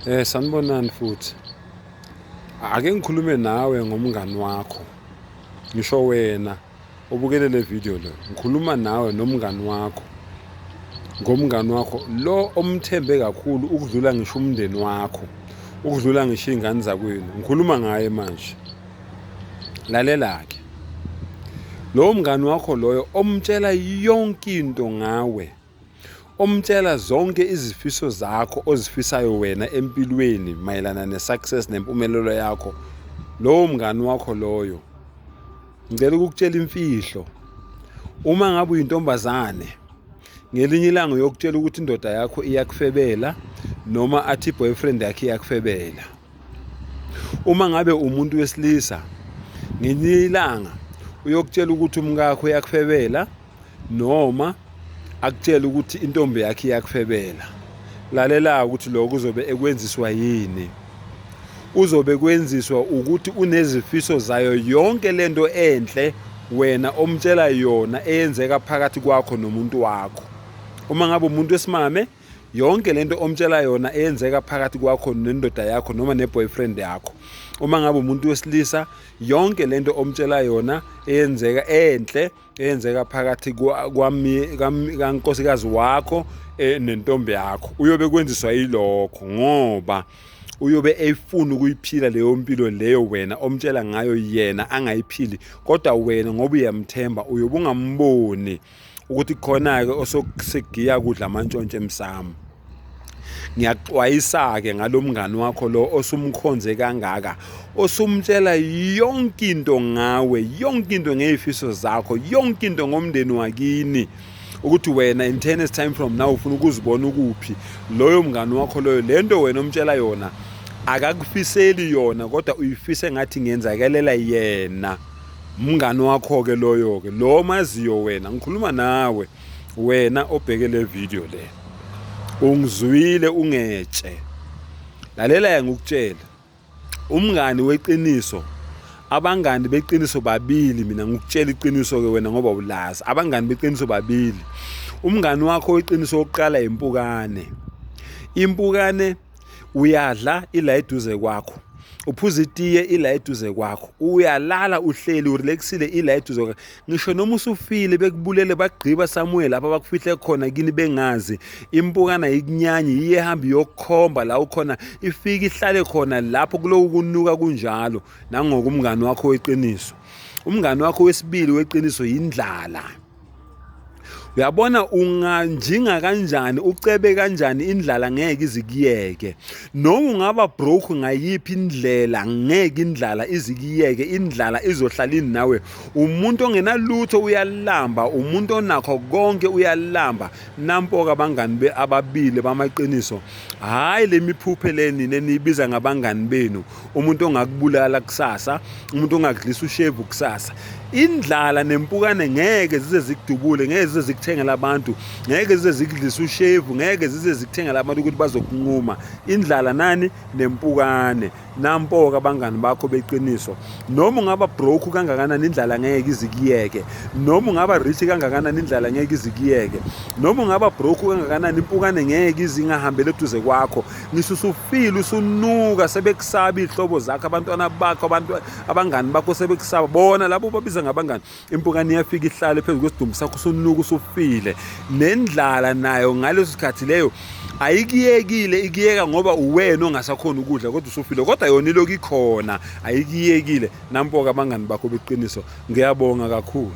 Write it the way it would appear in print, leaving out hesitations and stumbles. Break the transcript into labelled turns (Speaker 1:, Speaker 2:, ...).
Speaker 1: Sanibonani futhi. Ake ngikhulume nawe ngomngani wakho. Ngisho wena obukele le video le. Ngikhuluma nawe nomngani wakho. Ngomngani wakho lo omthembe kakhulu ukudlula ngisho umndeni wakho. Ukudlula ngisho izingane zakwenu. Ngikhuluma ngaye manje. Lalela ke. Lo mngani wakho loyo omtshela yonke into ngawe. Omtshela zonke izifiso zakho ozifisayo wena empilweni mayelana nesuccess nempumelelo yakho. Lo mngani wakho loyo ngicela ukukutshela imfihlo. Uma ngabe uyintombazane ngelinye ilanga uyokutshela ukuthi indoda yakho iyakufebela noma athi boyfriend yakhe iyakufebela. Uma ngabe umuntu wesilisa ngelinye ilanga uyokutshela ukuthi umkakho uyakufebela noma akutshela ukuthi intombi yakhe iyakufebela. Lalela ukuthi lokho uzobe ekwenziswa yini. Uzobe kwenziswa ukuthi unezifiso zayo yonke lento enhle wena omtshela yona eyenzeka phakathi kwakho nomuntu wakho. Uma ngabe umuntu wesimame yonke lento omtshela yona eyenzeka phakathi kwakho nendoda yakho noma neboyfriend yakho. Uma ngabe umuntu wesilisa yonke lento omtshela yona eyenzeka enhle eyenzeka phakathi kankosikazi wakho nentombi yakho. Uyobe kwenziswa yilokho ngoba uyobe efuna ukuyiphila leyo mpilo leyo wena omtshela ngayo yena angayiphili, kodwa wena ngoba uyamthemba uyobe ungamboni ukuthi khona ke osokusegiya kudla amantshontshe emsamo. Ngiyaxwayisa ke ngalomngani wakho lo osumkhonze kangaka, osumtshela yonke into ngawe, yonke into ngezifiso zakho, yonke into ngomndeni wakini, ukuthi wena in 10 years time from now ufuna ukuzibona ukuphi. Loyo mngani wakho loyo lento wena omtshela yona akakufiseli yona, kodwa uyifise ngathi ngenzakelela yena. Mngani wakho ke loyo ke lo maziyo wena, ngikhuluma nawe wena obheke le video le. Ungizwile ungetshe. Lalela ngikutshela. Umngani weqiniso, abangani beqiniso babili, mina ngikutshela iqiniso ke wena ngoba ulazi. Abangani beqiniso babili. Umngani wakho weqiniso oqala impukane. Impukane uyadla ila eduze kwakho. Uphuza itiye ila eduze kwakho. Uyalala uhleli urelaxile ila eduze kwakho. Ngisho noma usufile bekubulele bagqiba Samuel lapha bakufihle khona kini bengazi. Impukana ikunyanyi iye hamba yokukhomba la ukhona, ifika ihlale khona lapho kuloku kunuka kunjalo. Nangoku umngani wakho weqiniso. Umngani wakho wesibili weqiniso indlala. Uyabona unganjinga kanjani, ucebe kanjani indlala ngeke izikiyeke. Noma ungaba broke ngayiphi indlela ngeke indlala izikiyeke. Indlala izohlala nawe. Umuntu ongenalutho uyalamba, umuntu onakho konke uyalamba. Nampoka abangani ababili bamaqiniso. Hayi lemiphuphe leni nenibiza ngabangani benu. Umuntu ongakubulala kusasa, umuntu ongakudlisa ushevu kusasa. Indlala nempukane ngeke zize zikudubule, ngeke zize zikuthengela abantu, ngeke zize zikudlisa ushevu, ngeke zize zikuthengela abantu ukuthi bazokunquma. Indlala nani nempukane. Nampoka abangani bakho beqiniso. Noma ungaba broke kangakanani indlala ngeke izikiyeke. Noma ungaba rich kangakanani indlala ngeke izikiyeke. Noma ungaba broke kangakanani impukane ngeke izingahambele eduze kwakho. Ngisho usufile usunuka sebekusaba izihlobo zakho, abantwana bakho, abantu abangani bakho sebekusaba. Bona labo babiza ngabangani. Impukane iyafika ihlale phezulu kwesidumbu sakho usunuka usufile. Nendlala nayo ngaleso sikhathi leyo ayikiyekile, ikiyeka ngoba uwena ongasakhona ukudla kodwa usufile, kodwa yona iloku ikhona ayikiyekile. Nampoka abangani bakho beqiniso. Ngiyabonga kakhulu.